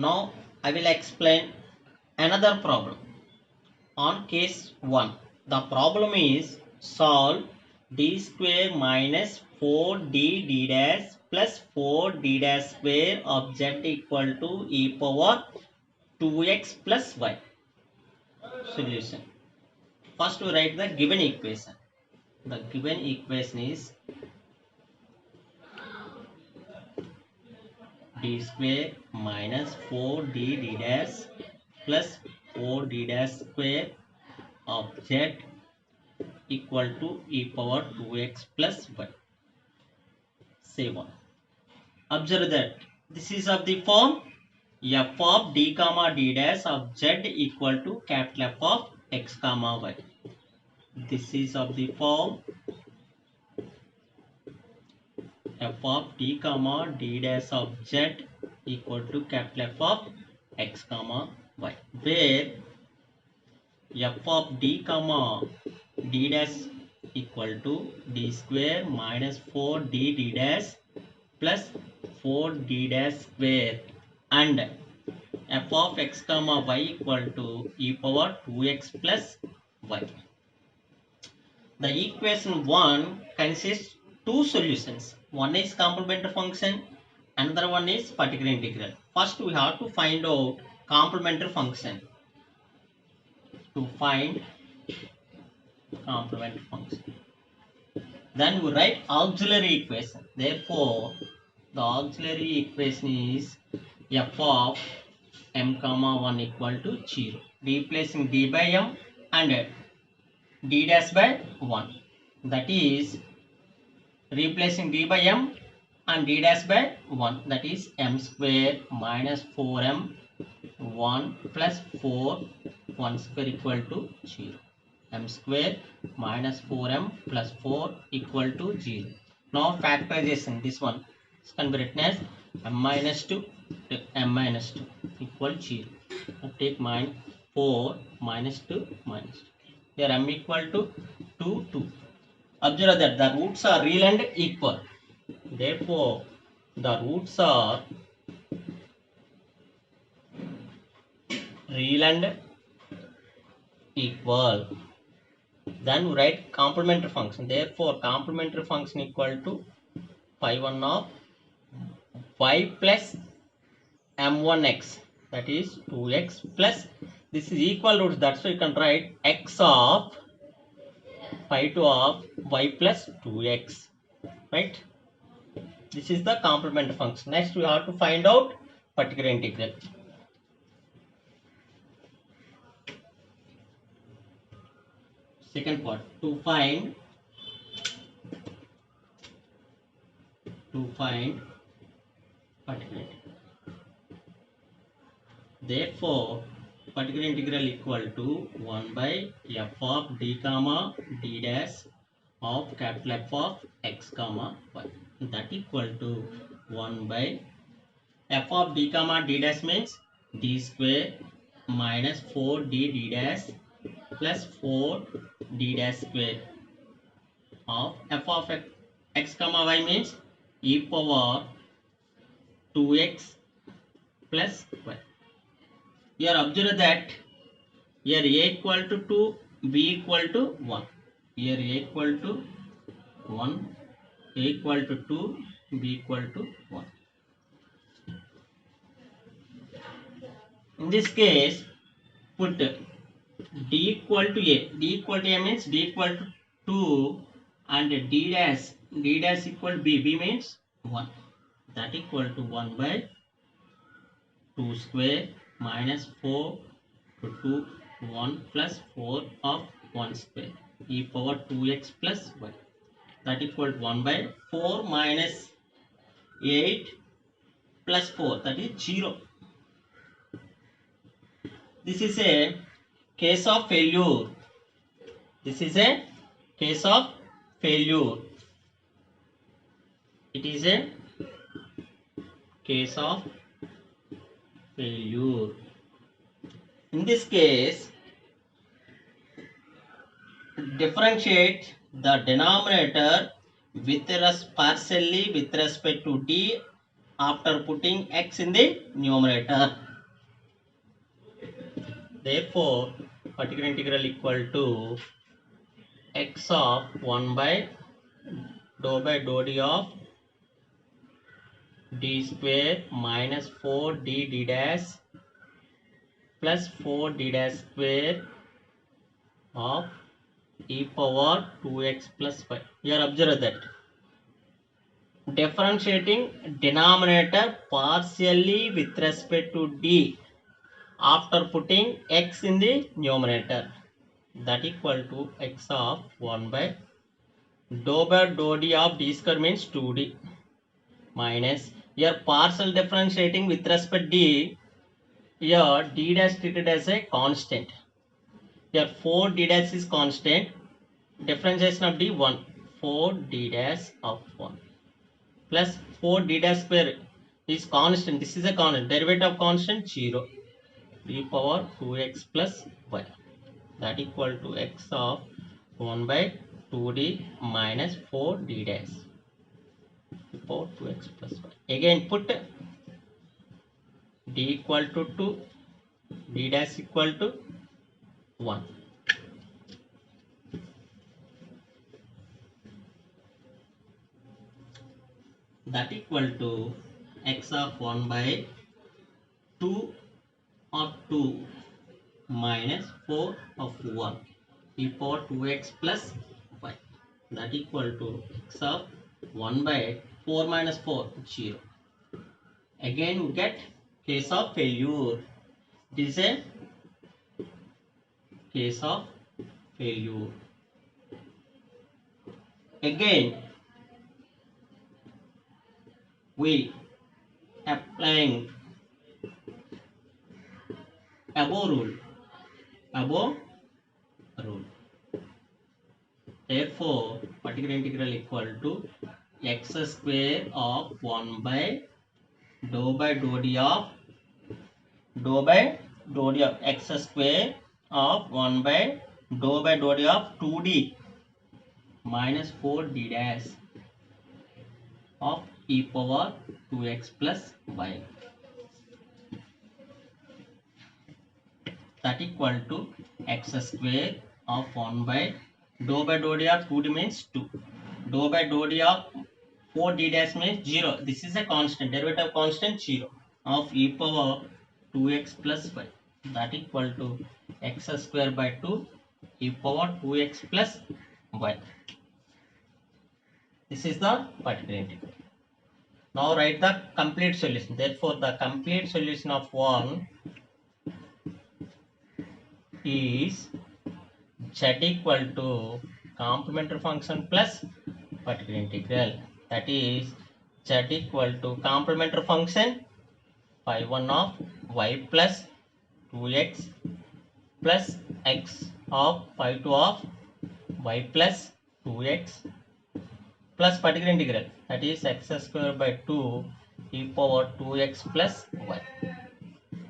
Now I will explain another problem. On case 1, the problem is solve d square minus 4d d dash plus 4d dash square of z equal to e power 2x plus y. Solution. First we write the given equation. The given equation is d square minus 4d d dash plus 4d dash square of z equal to e power 2x plus y. Say 1. Observe that this is of the form f of d comma d dash of z equal to capital F of x comma y. This is of the form f of d comma d dash of z equal to capital F of x comma y, where f of d comma d dash equal to d square minus 4d d dash plus 4d dash square and f of x comma y equal to e power 2x plus y. The equation 1 consists two solutions. One is complementary function, another one is particular integral. First we have to find out complementary function. To find complementary function, then we write auxiliary equation. Therefore the auxiliary equation is f of m comma 1 equal to 0, replacing d by m and d dash by 1, that is replacing d by m and d dash by 1, that is m square minus 4m 1 plus 4 1 square equal to 0. M square minus 4m plus 4 equal to 0. Now factorization, this one can be written as m minus 2 to m minus 2 equal 0. I take mine 4 minus 2 minus 2. Here m equal to 2, 2. Observe that the roots are real and equal. Therefore, the roots are real and equal. Then we write complementary function. Therefore, complementary function equal to phi 1 of y plus m1x, that is 2x plus, this is equal roots, that's why you can write x of phi 2 of y plus 2x, right? This is the complementary function. Next we have to find out particular integral. Second part, to find particular integral. Therefore, particular integral equal to 1 by f of d comma d dash of capital F of x comma y, that equal to 1 by f of d comma d dash means d square minus 4d d dash plus 4d dash square of f of x comma y means e power 2x plus y. Here observe that here a equal to 2, b equal to 1. Here a equal to 1, a equal to 2, b equal to 1. In this case, put d equal to a. D equal to a means d equal to 2 and d dash equal to b. B means 1. That equal to 1 by 2 square minus 4 to 2 1 plus 4 of 1 square e power 2x plus y, that equal to 1 by 4 minus 8 plus 4, that is 0. This is a case of failure. This is a case of failure. It is a case of failure. In this case, differentiate the denominator with partially with respect to d after putting x in the numerator. Therefore, particular integral equal to x of 1 by dou d of d square minus 4 d dash plus 4 d dash square of e power 2x plus 5. Here observe that differentiating denominator partially with respect to d after putting x in the numerator, that equal to x of 1 by dou d of d square means 2d minus here partial differentiating with respect d, here d dash treated as a constant, here 4 d dash is constant, differentiation of d 1, 4 d dash of 1 plus 4 d dash square is constant, this is a constant, derivative of constant 0, e power 2x plus y, that equal to x of 1 by 2d minus 4d dash e power 2x plus y. Again put d equal to 2, d dash equal to 1. That equal to x of 1 by 2 of 2 minus 4 of 1 e power 2x plus y, that equal to x of 1 by 4 minus 4 0. Again we get case of failure. This is a case of failure. Again we applying above rule. Therefore, particular integral equal to x square of 1 by dou d of x square of 1 by dou d of 2d minus 4d dash of e power 2x plus y, that equal to x square of 1 by dou d of 2d means 2, dou d of 4d dash means 0, this is a constant, derivative constant 0 of e power 2x plus y, that equal to x square by 2 e power 2x plus y. This is the particular integral. Now write the complete solution. Therefore, the complete solution of 1 is z equal to complementary function plus particular integral. That is z equal to complementary function phi 1 of y plus 2x plus x of phi 2 of y plus 2x plus particular integral, that is x square by 2 e power 2x plus y.